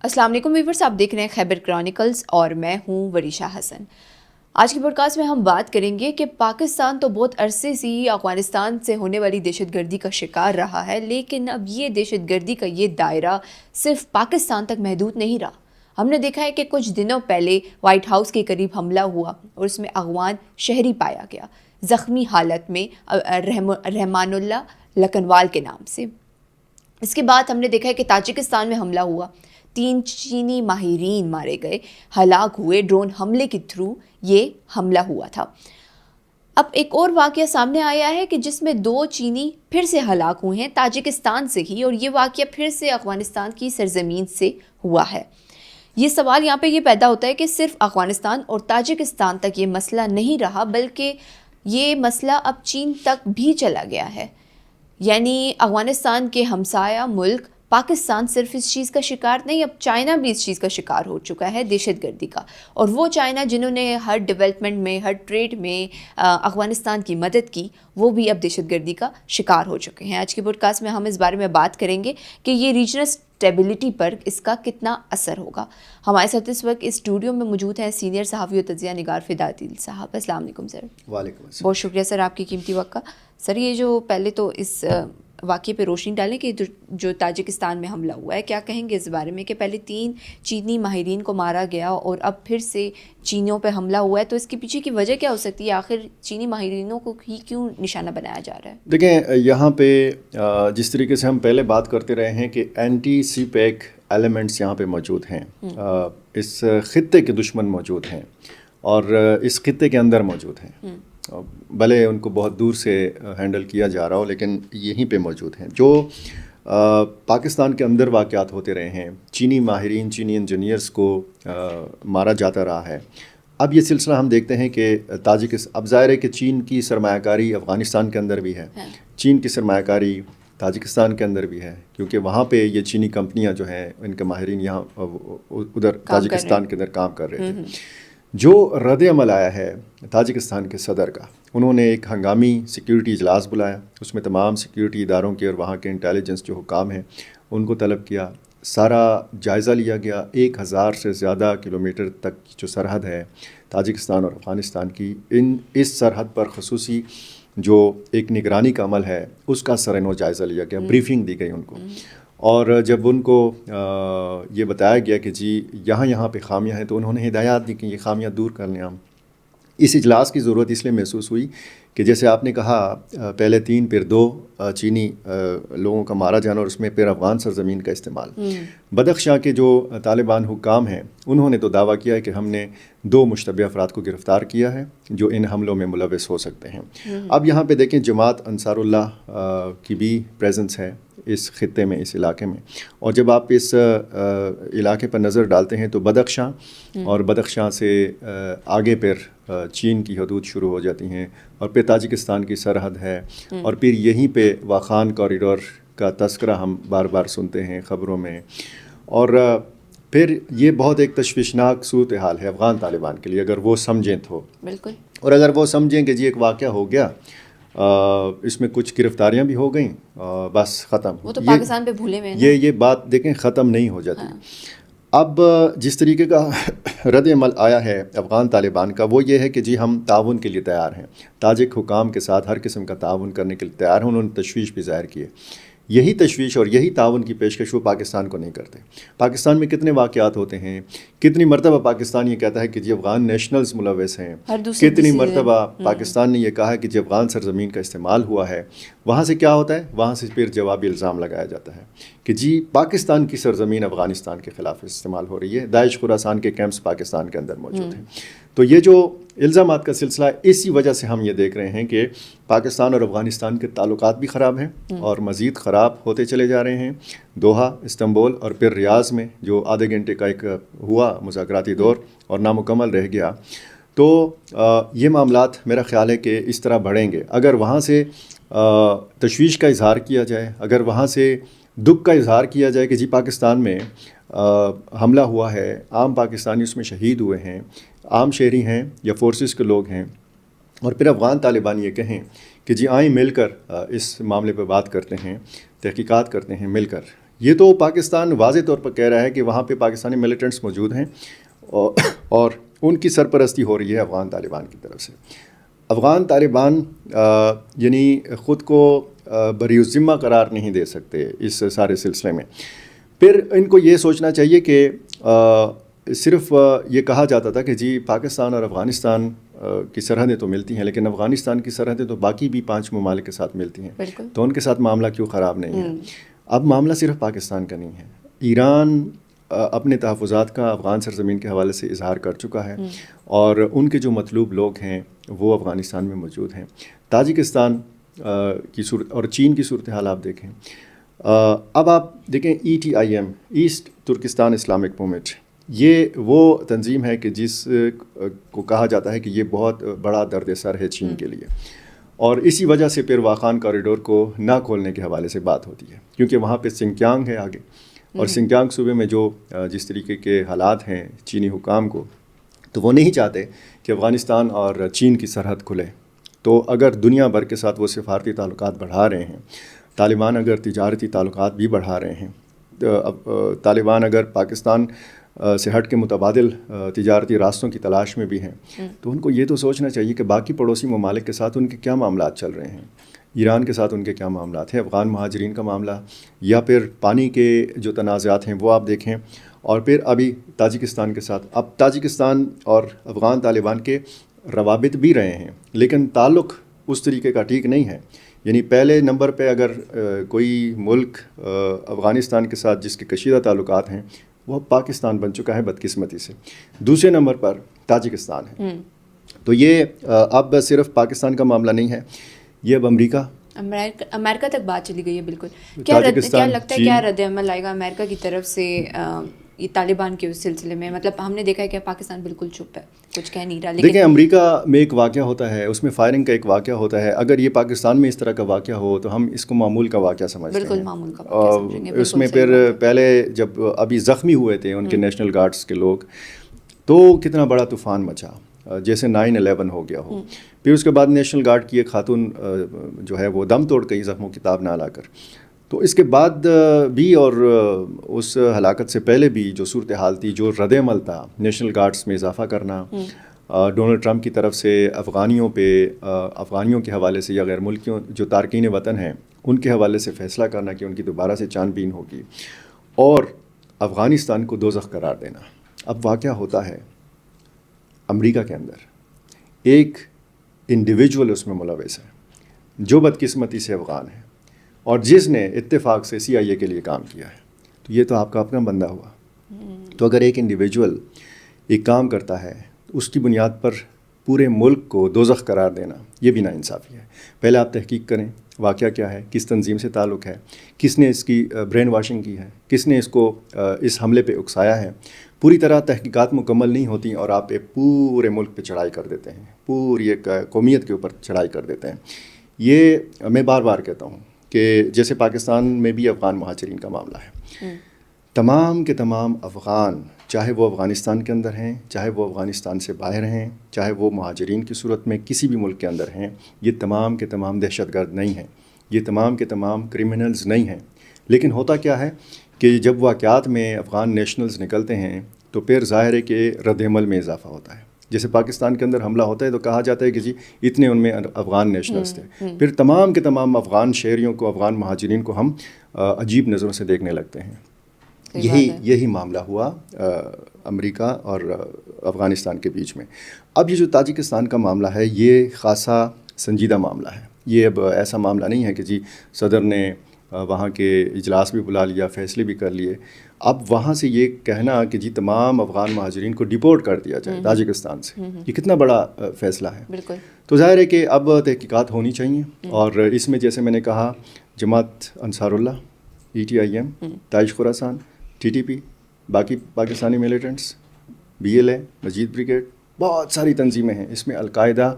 السلام علیکم ویورز، آپ دیکھ رہے ہیں خیبر کرانیکلز اور میں ہوں وریشہ حسن۔ آج کی پوڈ کاسٹ میں ہم بات کریں گے کہ پاکستان تو بہت عرصے سے ہی افغانستان سے ہونے والی دہشت گردی کا شکار رہا ہے، لیکن اب یہ دہشت گردی کا یہ دائرہ صرف پاکستان تک محدود نہیں رہا۔ ہم نے دیکھا ہے کہ کچھ دنوں پہلے وائٹ ہاؤس کے قریب حملہ ہوا اور اس میں افغان شہری پایا گیا زخمی حالت میں، رحمان اللہ لکھنوال کے نام سے۔ اس کے بعد ہم نے دیکھا ہے کہ تاجکستان میں حملہ ہوا، 3 چینی ماہرین مارے گئے، ہلاک ہوئے، ڈرون حملے کے تھرو یہ حملہ ہوا تھا۔ اب ایک اور واقعہ سامنے آیا ہے کہ جس میں 2 چینی پھر سے ہلاک ہوئے ہیں تاجکستان سے ہی، اور یہ واقعہ پھر سے افغانستان کی سرزمین سے ہوا ہے۔ یہ سوال یہاں پہ یہ پیدا ہوتا ہے کہ صرف افغانستان اور تاجکستان تک یہ مسئلہ نہیں رہا، بلکہ یہ مسئلہ اب چین تک بھی چلا گیا ہے۔ یعنی افغانستان کے ہمسایہ ملک پاکستان صرف اس چیز کا شکار نہیں، اب چائنا بھی اس چیز کا شکار ہو چکا ہے، دہشت گردی کا۔ اور وہ چائنا جنہوں نے ہر ڈیولپمنٹ میں، ہر ٹریڈ میں افغانستان کی مدد کی، وہ بھی اب دہشت گردی کا شکار ہو چکے ہیں۔ آج کی پوڈ کاسٹ میں ہم اس بارے میں بات کریں گے کہ یہ ریجنل اسٹیبلٹی پر اس کا کتنا اثر ہوگا۔ ہمارے ساتھ اس وقت اس اسٹوڈیو میں موجود ہیں سینئر صحافی و تجزیہ نگار فدا عادل صاحب۔ السلام علیکم سر۔ وعلیکم السلام۔ بہت شکریہ سر آپ کی قیمتی وقت کا۔ سر یہ جو پہلے تو اس واقعے پہ روشنی ڈالیں کہ جو تاجکستان میں حملہ ہوا ہے، کیا کہیں گے اس بارے میں کہ پہلے 3 چینی ماہرین کو مارا گیا اور اب پھر سے چینیوں پہ حملہ ہوا ہے، تو اس کے پیچھے کی وجہ کیا ہو سکتی ہے؟ آخر چینی ماہرینوں کو ہی کیوں نشانہ بنایا جا رہا ہے؟ دیکھیں، یہاں پہ جس طریقے سے ہم پہلے بات کرتے رہے ہیں کہ اینٹی سی پیک ایلیمنٹس یہاں پہ موجود ہیں، اس خطے کے دشمن موجود ہیں اور اس خطے کے اندر موجود ہیں، بھلے ان کو بہت دور سے ہینڈل کیا جا رہا ہو لیکن یہیں پہ موجود ہیں۔ جو پاکستان کے اندر واقعات ہوتے رہے ہیں، چینی ماہرین، چینی انجینئرز کو مارا جاتا رہا ہے، اب یہ سلسلہ ہم دیکھتے ہیں کہ اب ظاہر ہے کہ چین کی سرمایہ کاری افغانستان کے اندر بھی ہے، چین کی سرمایہ کاری تاجکستان کے اندر بھی ہے، کیونکہ وہاں پہ یہ چینی کمپنیاں جو ہیں ان کے ماہرین یہاں ادھر تاجکستان کے اندر کام کر رہے تھے۔ جو رد عمل آیا ہے تاجکستان کے صدر کا، انہوں نے ایک ہنگامی سیکیورٹی اجلاس بلایا، اس میں تمام سیکیورٹی اداروں کے اور وہاں کے انٹیلیجنس جو حکام ہیں ان کو طلب کیا، سارا جائزہ لیا گیا۔ 1000 سے زیادہ کلومیٹر تک جو سرحد ہے تاجکستان اور افغانستان کی، اس سرحد پر خصوصی جو ایک نگرانی کا عمل ہے اس کا سرنو جائزہ لیا گیا، بریفنگ دی گئی ان کو، اور جب ان کو یہ بتایا گیا کہ جی یہاں پہ خامیاں ہیں تو انہوں نے ہدایات دی کہ یہ خامیاں دور کر لیں ہم۔ اس اجلاس کی ضرورت اس لیے محسوس ہوئی کہ جیسے آپ نے کہا، پہلے 3 پھر 2 چینی لوگوں کا مارا جانا اور اس میں پھر افغان سرزمین کا استعمال۔ بدخشاں کے جو طالبان حکام ہیں انہوں نے تو دعویٰ کیا ہے کہ ہم نے 2 مشتبہ افراد کو گرفتار کیا ہے جو ان حملوں میں ملوث ہو سکتے ہیں۔ اب یہاں پہ دیکھیں، جماعت انصار اللہ کی بھی پریزنس ہے اس خطے میں، اس علاقے میں، اور جب آپ اس علاقے پر نظر ڈالتے ہیں تو بدخشاں اور بدخشاں سے آگے پھر چین کی حدود شروع ہو جاتی ہیں، اور پھر تاجکستان کی سرحد ہے، اور پھر یہیں پہ واخان کوریڈور کا تذکرہ ہم بار بار سنتے ہیں خبروں میں، اور پھر یہ بہت ایک تشویشناک صورتحال ہے افغان طالبان کے لیے اگر وہ سمجھیں تو، بالکل، اور اگر وہ سمجھیں کہ جی ایک واقعہ ہو گیا، اس میں کچھ گرفتاریاں بھی ہو گئیں، بس ختم، وہ تو پاکستان پہ بھولے ہوئے ہیں، یہ بات دیکھیں ختم نہیں ہو جاتی۔ اب جس طریقے کا رد عمل آیا ہے افغان طالبان کا، وہ یہ ہے کہ جی ہم تعاون کے لیے تیار ہیں، تاجک حکام کے ساتھ ہر قسم کا تعاون کرنے کے لیے تیار ہیں۔ انہوں نے تشویش بھی ظاہر کی ہے، یہی تشویش اور یہی تعاون کی پیشکش وہ پاکستان کو نہیں کرتے۔ پاکستان میں کتنے واقعات ہوتے ہیں، کتنی مرتبہ پاکستان یہ کہتا ہے کہ جی افغان نیشنلز ملوث ہیں، کتنی مرتبہ پاکستان نے یہ کہا ہے کہ جی افغان سرزمین کا استعمال ہوا ہے۔ وہاں سے کیا ہوتا ہے؟ وہاں سے پھر جوابی الزام لگایا جاتا ہے کہ جی پاکستان کی سرزمین افغانستان کے خلاف استعمال ہو رہی ہے، داعش خراسان کے کیمپس پاکستان کے اندر موجود ہیں۔ تو یہ جو الزامات کا سلسلہ ہے، اسی وجہ سے ہم یہ دیکھ رہے ہیں کہ پاکستان اور افغانستان کے تعلقات بھی خراب ہیں اور مزید خراب ہوتے چلے جا رہے ہیں۔ دوحہ، استنبول اور پھر ریاض میں جو آدھے گھنٹے کا ایک ہوا مذاکراتی دور اور نامکمل رہ گیا، تو یہ معاملات میرا خیال ہے کہ اس طرح بڑھیں گے اگر وہاں سے تشویش کا اظہار کیا جائے، اگر وہاں سے دکھ کا اظہار کیا جائے کہ جی پاکستان میں حملہ ہوا ہے، عام پاکستانی اس میں شہید ہوئے ہیں، عام شہری ہیں یا فورسز کے لوگ ہیں، اور پھر افغان طالبان یہ کہیں کہ جی آئیں مل کر اس معاملے پہ بات کرتے ہیں، تحقیقات کرتے ہیں مل کر یہ تو پاکستان واضح طور پر کہہ رہا ہے کہ وہاں پہ پاکستانی ملیٹنٹس موجود ہیں اور ان کی سرپرستی ہو رہی ہے افغان طالبان کی طرف سے. افغان طالبان یعنی خود کو بری الذمہ قرار نہیں دے سکتے اس سارے سلسلے میں. پھر ان کو یہ سوچنا چاہیے کہ صرف یہ کہا جاتا تھا کہ جی پاکستان اور افغانستان کی سرحدیں تو ملتی ہیں، لیکن افغانستان کی سرحدیں تو باقی بھی 5 ممالک کے ساتھ ملتی ہیں، تو ان کے ساتھ معاملہ کیوں خراب نہیں ہے؟ اب معاملہ صرف پاکستان کا نہیں ہے. ایران اپنے تحفظات کا افغان سرزمین کے حوالے سے اظہار کر چکا ہے اور ان کے جو مطلوب لوگ ہیں وہ افغانستان میں موجود ہیں. تاجکستان کی صورت اور چین کی صورتحال آپ دیکھیں. اب آپ دیکھیں ETIM East Turkestan Islamic Movement, یہ وہ تنظیم ہے کہ جس کو کہا جاتا ہے کہ یہ بہت بڑا درد سر ہے چین کے لیے، اور اسی وجہ سے پھر واخان کوریڈور کو نہ کھولنے کے حوالے سے بات ہوتی ہے، کیونکہ وہاں پہ سنکیانگ ہے آگے، اور سنکیانگ صوبے میں جو جس طریقے کے حالات ہیں چینی حکام کو، تو وہ نہیں چاہتے کہ افغانستان اور چین کی سرحد کھلے. تو اگر دنیا بھر کے ساتھ وہ سفارتی تعلقات بڑھا رہے ہیں، طالبان اگر تجارتی تعلقات بھی بڑھا رہے ہیں، طالبان اگر پاکستان سے ہٹ کے متبادل تجارتی راستوں کی تلاش میں بھی ہیں، تو ان کو یہ تو سوچنا چاہیے کہ باقی پڑوسی ممالک کے ساتھ ان کے کیا معاملات چل رہے ہیں، ایران کے ساتھ ان کے کیا معاملات ہیں، افغان مہاجرین کا معاملہ یا پھر پانی کے جو تنازعات ہیں وہ آپ دیکھیں، اور پھر ابھی تاجکستان کے ساتھ. اب تاجکستان اور افغان طالبان کے روابط بھی رہے ہیں، لیکن تعلق اس طریقے کا ٹھیک نہیں ہے. یعنی پہلے نمبر پہ اگر کوئی ملک افغانستان کے ساتھ جس کے کشیدہ تعلقات ہیں وہ پاکستان بن چکا ہے بدقسمتی سے. دوسرے نمبر پر تاجکستان ہے. تو یہ اب صرف پاکستان کا معاملہ نہیں ہے، یہ اب امریکہ تک بات چلی گئی ہے. بالکل. کیا لگتا ہے کیا رد عمل آئے گا امریکہ کی طرف سے یہ طالبان کے اس سلسلے میں؟ مطلب ہم نے دیکھا ہے کہ پاکستان بالکل چپ ہے، کچھ کہہ نہیں رہا. دیکھیں امریکہ میں ایک واقعہ ہوتا ہے، اس میں فائرنگ کا ایک واقعہ ہوتا ہے. اگر یہ پاکستان میں اس طرح کا واقعہ ہو تو ہم اس کو معمول کا واقعہ سمجھتے ہیں. بالکل معمول کا واقعہ سمجھیں گے. اس میں پھر پہلے جب ابھی زخمی ہوئے تھے ان کے نیشنل گارڈز کے لوگ، تو کتنا بڑا طوفان مچا، جیسے 9/11 ہو گیا ہو. پھر اس کے بعد نیشنل گارڈ کی ایک خاتون جو ہے وہ دم توڑ گئی زخموں کی تاب نہ لا کر. تو اس کے بعد بھی اور اس ہلاکت سے پہلے بھی جو صورتحال تھی، جو رد عمل تھا نیشنل گارڈز میں اضافہ کرنا، ڈونلڈ ٹرمپ کی طرف سے افغانیوں کے حوالے سے یا غیر ملکیوں جو تارکین وطن ہیں ان کے حوالے سے فیصلہ کرنا کہ ان کی دوبارہ سے چھان بین ہوگی، اور افغانستان کو دوزخ قرار دینا. اب واقعہ ہوتا ہے امریکہ کے اندر ایک انڈیویجول اس میں ملوث ہے جو بدقسمتی سے افغان ہے اور جس نے اتفاق سے CIA کے لیے کام کیا ہے. تو یہ تو آپ کا اپنا بندہ ہوا. تو اگر ایک انڈیویجول ایک کام کرتا ہے اس کی بنیاد پر پورے ملک کو دوزخ قرار دینا، یہ بھی ناانصافی ہے. پہلے آپ تحقیق کریں واقعہ کیا ہے، کس تنظیم سے تعلق ہے، کس نے اس کی برین واشنگ کی ہے، کس نے اس کو اس حملے پہ اکسایا ہے. پوری طرح تحقیقات مکمل نہیں ہوتی اور آپ پورے ملک پہ چڑھائی کر دیتے ہیں، پوری ایک قومیت کے اوپر چڑھائی کر دیتے ہیں. یہ میں بار بار کہتا ہوں کہ جیسے پاکستان میں بھی افغان مہاجرین کا معاملہ ہے، تمام کے تمام افغان، چاہے وہ افغانستان کے اندر ہیں، چاہے وہ افغانستان سے باہر ہیں، چاہے وہ مہاجرین کی صورت میں کسی بھی ملک کے اندر ہیں، یہ تمام کے تمام دہشت گرد نہیں ہیں، یہ تمام کے تمام کرمنلز نہیں ہیں. لیکن ہوتا کیا ہے کہ جب واقعات میں افغان نیشنلز نکلتے ہیں تو پھر ظاہر ہے کہ رد عمل میں اضافہ ہوتا ہے. جیسے پاکستان کے اندر حملہ ہوتا ہے تو کہا جاتا ہے کہ جی اتنے ان میں افغان نیشنلز تھے، پھر تمام کے تمام افغان شہریوں کو، افغان مہاجرین کو ہم عجیب نظروں سے دیکھنے لگتے ہیں. یہی معاملہ ہوا امریکہ اور افغانستان کے بیچ میں. اب یہ جو تاجکستان کا معاملہ ہے یہ خاصا سنجیدہ معاملہ ہے. یہ اب ایسا معاملہ نہیں ہے کہ جی صدر نے وہاں کے اجلاس بھی بلا لیا، فیصلے بھی کر لیے. اب وہاں سے یہ کہنا کہ جی تمام افغان مہاجرین کو ڈیپورٹ کر دیا جائے تاجکستان سے، یہ کتنا بڑا فیصلہ ہے. بالکل. تو ظاہر ہے کہ اب تحقیقات ہونی چاہیے، اور اس میں جیسے میں نے کہا جماعت انصار اللہ، ETIM، تائش خراسان، TTP، باقی پاکستانی ملیٹنٹس، BLA، مجید بریگیڈ، بہت ساری تنظیمیں ہیں. اس میں القاعدہ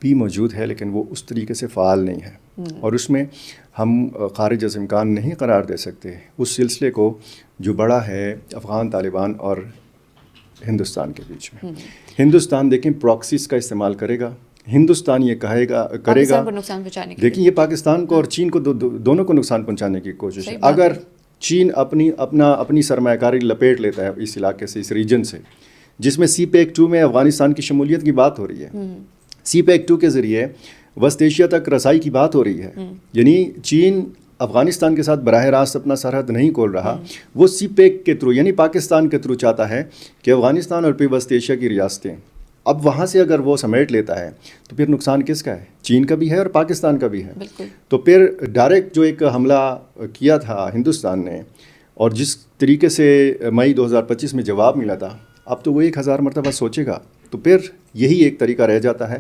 بھی موجود ہے لیکن وہ اس طریقے سے فعال نہیں ہے، اور اس میں ہم خارج از امکان نہیں قرار دے سکتے اس سلسلے کو جو بڑا ہے افغان طالبان اور ہندوستان کے بیچ میں. ہندوستان دیکھیں پراکسیز کا استعمال کرے گا، ہندوستان یہ کرے گا دیکھیں یہ پاکستان کو اور چین کو دونوں کو نقصان پہنچانے کی کوشش ہے. اگر چین اپنی سرمایہ کاری لپیٹ لیتا ہے اس علاقے سے، اس ریجن سے، جس میں سی پیک 2 میں افغانستان کی شمولیت کی بات ہو رہی ہے. سی پیک 2 کے ذریعے وسط ایشیا تک رسائی کی بات ہو رہی ہے. یعنی چین افغانستان کے ساتھ براہ راست اپنا سرحد نہیں کھول رہا، وہ سی پیک کے تھرو یعنی پاکستان کے تھرو چاہتا ہے کہ افغانستان اور پھر وسط ایشیا کی ریاستیں، اب وہاں سے اگر وہ سمیٹ لیتا ہے تو پھر نقصان کس کا ہے؟ چین کا بھی ہے اور پاکستان کا بھی ہے. تو پھر ڈائریکٹ جو ایک حملہ کیا تھا ہندوستان نے، اور جس طریقے سے مئی 2025 میں جواب ملا تھا، اب تو وہ 1000 مرتبہ سوچے گا. تو پھر یہی ایک طریقہ رہ جاتا ہے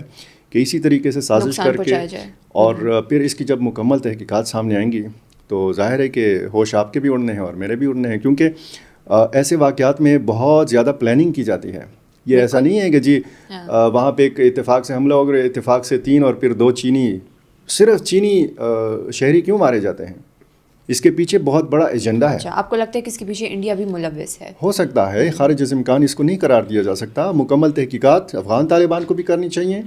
کہ اسی طریقے سے سازش کر کے، اور پھر اس کی جب مکمل تحقیقات سامنے آئیں گی تو ظاہر ہے کہ ہوش آپ کے بھی اڑنے ہیں اور میرے بھی اڑنے ہیں، کیونکہ ایسے واقعات میں بہت زیادہ پلاننگ کی جاتی ہے. یہ ایسا نہیں ہے کہ جی وہاں پہ ایک اتفاق سے حملہ ہو گیا، اتفاق سے 3 اور پھر 2 چینی، صرف چینی شہری کیوں مارے جاتے ہیں؟ اس کے پیچھے بہت بڑا ایجنڈا ہے. آپ کو لگتا ہے کہ اس کے پیچھے انڈیا بھی ملوث ہے؟ ہو سکتا ہے، خارج از امکان اس کو نہیں قرار دیا جا سکتا. مکمل تحقیقات افغان طالبان کو بھی کرنی چاہیے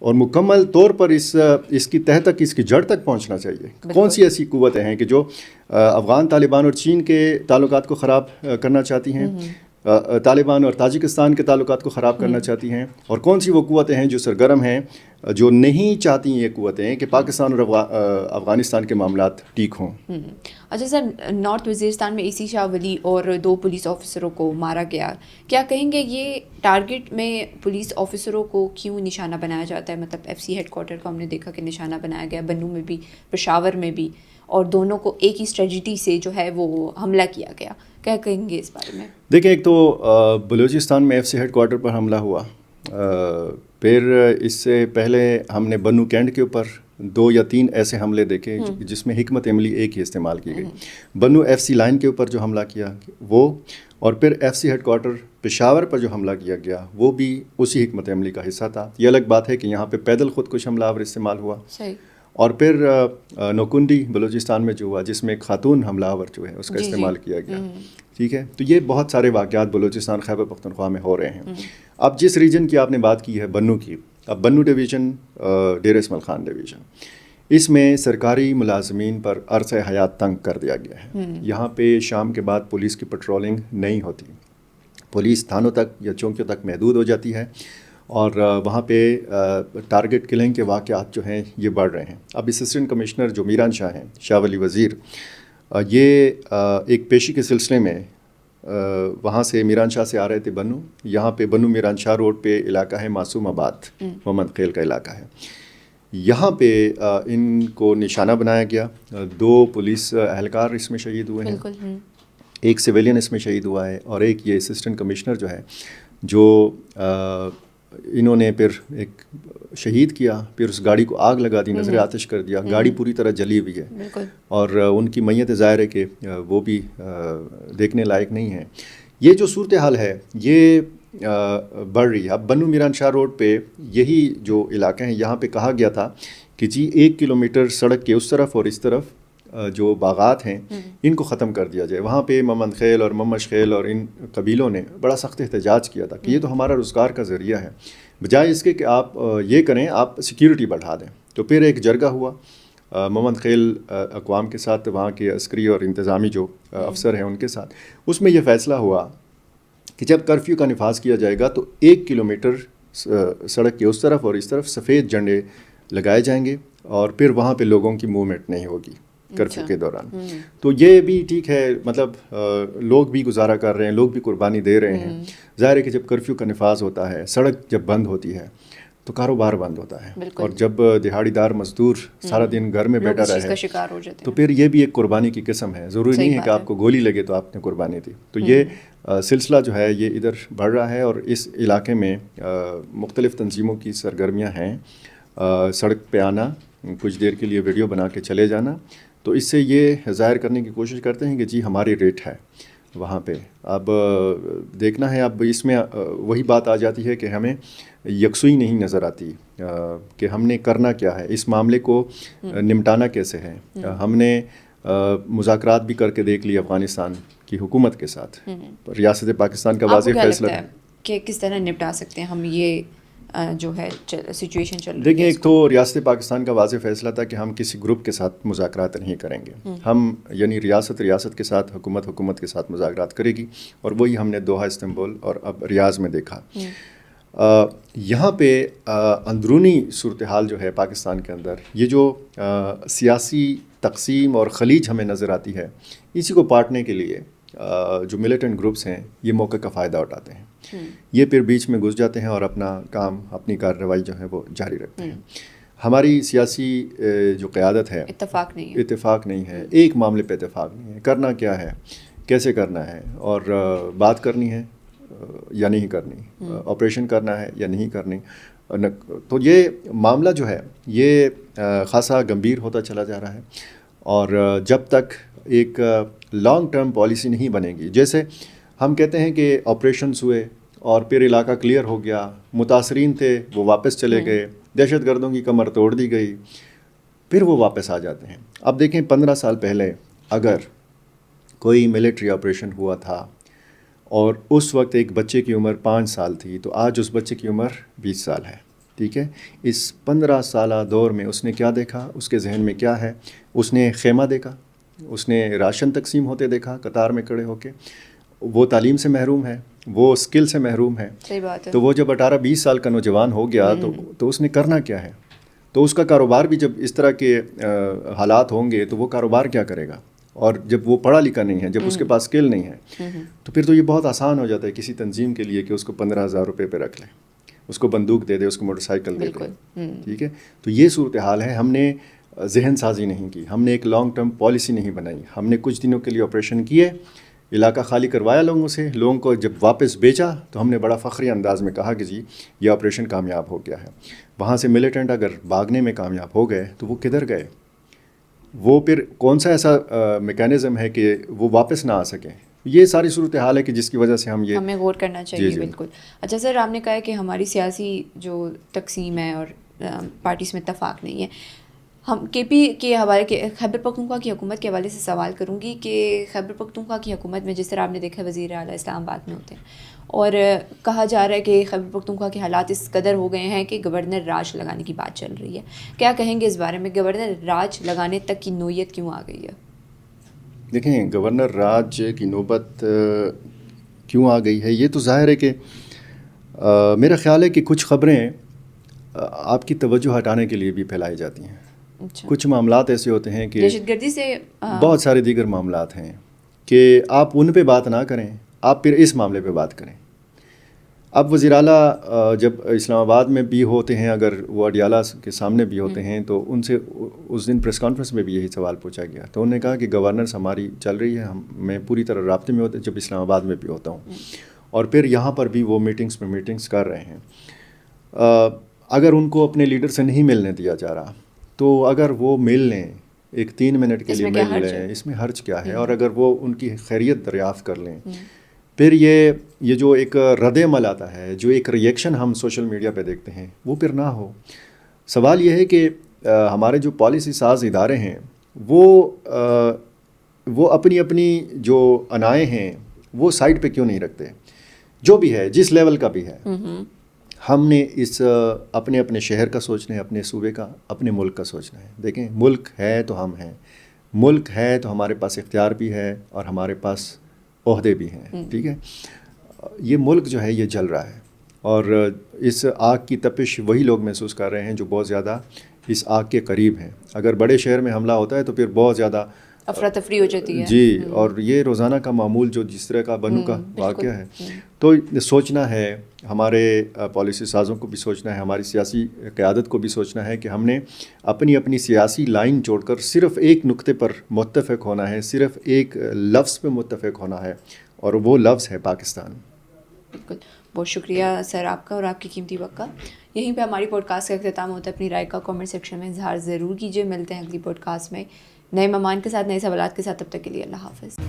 اور مکمل طور پر اس کی تہ تک، اس کی جڑ تک پہنچنا چاہیے. کون سی ایسی قوتیں ہیں کہ جو افغان طالبان اور چین کے تعلقات کو خراب کرنا چاہتی ہیں، طالبان اور تاجکستان کے تعلقات کو خراب کرنا چاہتی ہیں، اور کون سی وہ قوتیں ہیں جو سرگرم ہیں، جو نہیں چاہتی یہ قوتیں کہ پاکستان اور افغانستان کے معاملات ٹھیک ہوں. اچھا سر، نارتھ وزیرستان میں اسی شاہ ولی اور 2 پولیس آفیسروں کو مارا گیا، کیا کہیں گے یہ ٹارگٹ میں پولیس آفیسروں کو کیوں نشانہ بنایا جاتا ہے؟ مطلب ایف سی ہیڈ کوارٹر کو ہم نے دیکھا کہ نشانہ بنایا گیا، بنو میں بھی، پشاور میں بھی، اور دونوں کو ایک ہی اسٹریٹجی سے جو ہے وہ حملہ کیا گیا. کیا کہیں گے اس بارے میں؟ دیکھیں، ایک تو بلوچستان میں ایف سی ہیڈ کوارٹر پر حملہ ہوا، پھر اس سے پہلے ہم نے بنو کینٹ کے اوپر 2 یا 3 ایسے حملے دیکھے جس میں حکمت عملی ایک ہی استعمال کی گئی. بنو ایف سی لائن کے اوپر جو حملہ کیا وہ، اور پھر F C headquarter Peshawar پر جو حملہ کیا گیا وہ بھی اسی حکمت عملی کا حصہ تھا. یہ الگ بات ہے کہ یہاں پہ پیدل خودکش حملہ آور استعمال ہوا. صحیح. اور پھر نوکنڈی بلوچستان میں جو ہوا، جس میں ایک خاتون حملہ آور جو ہے اس کا استعمال کیا گیا. ٹھیک ہے، تو یہ بہت سارے واقعات بلوچستان خیبر پختونخوا میں ہو رہے ہیں. اب جس ریجن کی آپ نے بات کی ہے بنو کی، اب بنو ڈویژن، ڈیر اسماعیل خان ڈویژن، اس میں سرکاری ملازمین پر عرصہ حیات تنگ کر دیا گیا ہے. یہاں پہ شام کے بعد پولیس کی پٹرولنگ نہیں ہوتی، پولیس تھانوں تک یا چوکیوں تک محدود ہو جاتی ہے، اور وہاں پہ ٹارگٹ کلنگ کے واقعات جو ہیں یہ بڑھ رہے ہیں. اب اسسٹنٹ کمشنر جو میران شاہ ہیں، شاہ ولی وزیر، یہ ایک پیشی کے سلسلے میں وہاں سے میران شاہ سے آ رہے تھے بنو. یہاں پہ بنو میران شاہ روڈ پہ علاقہ ہے معصوم آباد، محمد خیل کا علاقہ ہے. یہاں پہ ان کو نشانہ بنایا گیا. 2 پولیس اہلکار اس میں شہید ہوئے ہیں، ایک سویلین اس میں شہید ہوا ہے، اور ایک یہ اسسٹنٹ کمشنر جو ہے جو انہوں نے پھر ایک شہید کیا، پھر اس گاڑی کو آگ لگا دی، نظر آتش کر دیا. گاڑی پوری طرح جلی ہوئی ہے، اور ان کی میت ظاہر ہے کہ وہ بھی دیکھنے لائق نہیں ہے. یہ جو صورتحال ہے یہ بڑھ رہی ہے. اب بنو میران شاہ روڈ پہ یہی جو علاقے ہیں، یہاں پہ کہا گیا تھا کہ جی 1 کلومیٹر سڑک کے اس طرف اور اس طرف جو باغات ہیں ان کو ختم کر دیا جائے. وہاں پہ محمد خیل اور ممش خیل اور ان قبیلوں نے بڑا سخت احتجاج کیا تھا کہ یہ تو ہمارا روزگار کا ذریعہ ہے، بجائے اس کے کہ آپ یہ کریں، آپ سیکیورٹی بڑھا دیں. تو پھر ایک جرگہ ہوا محمد خیل اقوام کے ساتھ، وہاں کے عسکری اور انتظامی جو افسر ہیں ان کے ساتھ. اس میں یہ فیصلہ ہوا کہ جب کرفیو کا نفاذ کیا جائے گا تو 1 کلومیٹر سڑک کے اس طرف اور اس طرف سفید جھنڈے لگائے جائیں گے، اور پھر وہاں پہ لوگوں کی موومنٹ نہیں ہوگی کرفیو کے دوران. تو یہ بھی ٹھیک ہے، مطلب لوگ بھی گزارا کر رہے ہیں، لوگ بھی قربانی دے رہے ہیں. ظاہر ہے کہ جب کرفیو کا نفاذ ہوتا ہے، سڑک جب بند ہوتی ہے تو کاروبار بند ہوتا ہے، اور جب دہاڑی دار مزدور سارا دن گھر میں بیٹھا رہے تو پھر یہ بھی ایک قربانی کی قسم ہے. ضروری نہیں ہے کہ آپ کو گولی لگے تو آپ نے قربانی دی. تو یہ سلسلہ جو ہے یہ ادھر بڑھ رہا ہے، اور اس علاقے میں مختلف تنظیموں کی سرگرمیاں ہیں. سڑک پہ آنا، کچھ دیر کے لیے ویڈیو بنا کے چلے جانا، تو اس سے یہ ظاہر کرنے کی کوشش کرتے ہیں کہ جی ہماری ریٹ ہے وہاں پہ. اب دیکھنا ہے، اب اس میں وہی بات آ جاتی ہے کہ ہمیں یکسوئی نہیں نظر آتی کہ ہم نے کرنا کیا ہے، اس معاملے کو نمٹانا کیسے ہے. ہم نے مذاکرات بھی کر کے دیکھ لی افغانستان کی حکومت کے ساتھ، ریاست پاکستان کا واضح فیصلہ ہے کہ کس طرح نپٹا سکتے ہیں ہم یہ جو ہے سچویشن چل رہی ہے. دیکھیں، ایک تو ریاست پاکستان کا واضح فیصلہ تھا کہ ہم کسی گروپ کے ساتھ مذاکرات نہیں کریں گے. ہم یعنی ریاست کے ساتھ، حکومت کے ساتھ مذاکرات کرے گی، اور وہی ہم نے دوحہ، استنبول اور اب ریاض میں دیکھا. یہاں پہ اندرونی صورتحال جو ہے پاکستان کے اندر، یہ جو سیاسی تقسیم اور خلیج ہمیں نظر آتی ہے، اسی کو پاٹنے کے لیے جو ملیٹنٹ گروپس ہیں یہ موقع کا فائدہ اٹھاتے ہیں. یہ پھر بیچ میں گھس جاتے ہیں اور اپنا کام، اپنی کارروائی جو ہے وہ جاری رکھتے ہیں. ہماری سیاسی جو قیادت ہے، اتفاق نہیں ہے، ایک معاملے پہ اتفاق نہیں ہے. کرنا کیا ہے، کیسے کرنا ہے، اور بات کرنی ہے یا نہیں کرنی، آپریشن کرنا ہے یا نہیں کرنی. تو یہ معاملہ جو ہے یہ خاصا گمبھیر ہوتا چلا جا رہا ہے. اور جب تک ایک لانگ ٹرم پالیسی نہیں بنے گی، جیسے ہم کہتے ہیں کہ آپریشنز ہوئے اور پھر علاقہ کلیئر ہو گیا، متاثرین تھے وہ واپس چلے گئے، دہشت گردوں کی کمر توڑ دی گئی، پھر وہ واپس آ جاتے ہیں. اب دیکھیں 15 سال پہلے اگر کوئی ملٹری آپریشن ہوا تھا اور اس وقت ایک بچے کی عمر 5 سال تھی، تو آج اس بچے کی عمر 20 سال ہے. ٹھیک ہے، اس 15 سالہ دور میں اس نے کیا دیکھا، اس کے ذہن میں کیا ہے؟ اس نے خیمہ دیکھا، اس نے راشن تقسیم ہوتے دیکھا قطار میں کھڑے ہو کے. وہ تعلیم سے محروم ہے، وہ اسکل سے محروم ہے. صحیح بات ہے. تو وہ جب 18-20 سال کا نوجوان ہو گیا تو اس نے کرنا کیا ہے؟ تو اس کا کاروبار بھی جب اس طرح کے حالات ہوں گے تو وہ کاروبار کیا کرے گا؟ اور جب وہ پڑھا لکھا نہیں ہے، جب اس کے پاس اسکل نہیں ہے، تو پھر تو یہ بہت آسان ہو جاتا ہے کسی تنظیم کے لیے کہ اس کو 15,000 روپے پہ رکھ لے، اس کو بندوق دے دے، اس کو موٹر سائیکل دے دے. ٹھیک ہے، تو یہ صورتحال ہے. ہم نے ذہن سازی نہیں کی، ہم نے ایک لانگ ٹرم پالیسی نہیں بنائی. ہم نے کچھ دنوں کے لیے آپریشن کیے، علاقہ خالی کروایا لوگوں سے، لوگوں کو جب واپس بیچا تو ہم نے بڑا فخری انداز میں کہا کہ جی یہ آپریشن کامیاب ہو گیا ہے. وہاں سے ملیٹنٹ اگر بھاگنے میں کامیاب ہو گئے تو وہ کدھر گئے؟ وہ پھر کون سا ایسا میکینزم ہے کہ وہ واپس نہ آ سکیں؟ یہ ساری صورتحال ہے کہ جس کی وجہ سے ہمیں غور کرنا چاہیے. بالکل. اچھا سر، آپ نے کہا کہ ہماری سیاسی جو تقسیم ہے اور پارٹیز میں اتفاق نہیں ہے. ہم کے پی کے حوالے کے خیبر پختونخوا کی حکومت کے حوالے سے سوال کروں گی کہ خیبر پختونخوا کی حکومت میں جس طرح آپ نے دیکھا وزیر اعلیٰ اسلام آباد میں ہوتے ہیں، اور کہا جا رہا ہے کہ خیبر پختونخوا کے حالات اس قدر ہو گئے ہیں کہ گورنر راج لگانے کی بات چل رہی ہے. کیا کہیں گے اس بارے میں؟ گورنر راج لگانے تک کی نوعیت کیوں آ گئی ہے؟ دیکھیں، گورنر راج کی نوبت کیوں آ گئی ہے، یہ تو ظاہر ہے کہ میرا خیال ہے کہ کچھ خبریں آپ کی توجہ ہٹانے کے لیے بھی پھیلائی جاتی ہیں. کچھ معاملات ایسے ہوتے ہیں کہ دہشت گردی سے بہت سارے دیگر معاملات ہیں کہ آپ ان پہ بات نہ کریں، آپ پھر اس معاملے پہ بات کریں. اب وزیر اعلیٰ جب اسلام آباد میں بھی ہوتے ہیں، اگر وہ اڈیالہ کے سامنے بھی ہوتے ہیں، تو ان سے اس دن پریس کانفرنس میں بھی یہی سوال پوچھا گیا. تو انہوں نے کہا کہ گورننس ہماری چل رہی ہے، میں پوری طرح رابطے میں ہوتا جب اسلام آباد میں بھی ہوتا ہوں، اور پھر یہاں پر بھی وہ میٹنگس کر رہے ہیں. اگر ان کو اپنے لیڈر سے نہیں ملنے دیا جا رہا تو اگر وہ مل لیں، ایک 3 منٹ کے لیے مل لیں، اس میں حرج کیا ہے؟ اور اگر وہ ان کی خیریت دریافت کر لیں، پھر یہ جو ایک رد عمل آتا ہے، جو ایک ری ایکشن ہم سوشل میڈیا پہ دیکھتے ہیں، وہ پھر نہ ہو. سوال یہ ہے کہ ہمارے جو پالیسی ساز ادارے ہیں وہ اپنی جو انائیں ہیں وہ سائڈ پہ کیوں نہیں رکھتے؟ جو بھی ہے، جس لیول کا بھی ہے، ہم نے اس اپنے شہر کا سوچنا ہے، اپنے صوبے کا، اپنے ملک کا سوچنا ہے. دیکھیں، ملک ہے تو ہم ہیں، ملک ہے تو ہمارے پاس اختیار بھی ہے اور ہمارے پاس عہدے بھی ہیں. ٹھیک ہے، یہ ملک جو ہے یہ جل رہا ہے، اور اس آگ کی تپش وہی لوگ محسوس کر رہے ہیں جو بہت زیادہ اس آگ کے قریب ہیں. اگر بڑے شہر میں حملہ ہوتا ہے تو پھر بہت زیادہ افراتفری ہو جاتی ہے. جی، اور یہ روزانہ کا معمول جو جس طرح کا بنو کا واقعہ ہے. تو سوچنا ہے، ہمارے پالیسی سازوں کو بھی سوچنا ہے، ہماری سیاسی قیادت کو بھی سوچنا ہے کہ ہم نے اپنی سیاسی لائن چھوڑ کر صرف ایک نقطے پر متفق ہونا ہے، صرف ایک لفظ پہ متفق ہونا ہے، اور وہ لفظ ہے پاکستان. بالکل. بہت شکریہ سر آپ کا اور آپ کی قیمتی وقت کا. یہیں پہ ہماری پوڈ کاسٹ کا اختتام ہوتا ہے. اپنی رائے کا کامنٹ سیکشن میں اظہار ضرور کیجیے. ملتے ہیں اگلی پوڈ کاسٹ میں نئے مہمان کے ساتھ، نئے سوالات کے ساتھ. تب تک کے لیے اللہ حافظ.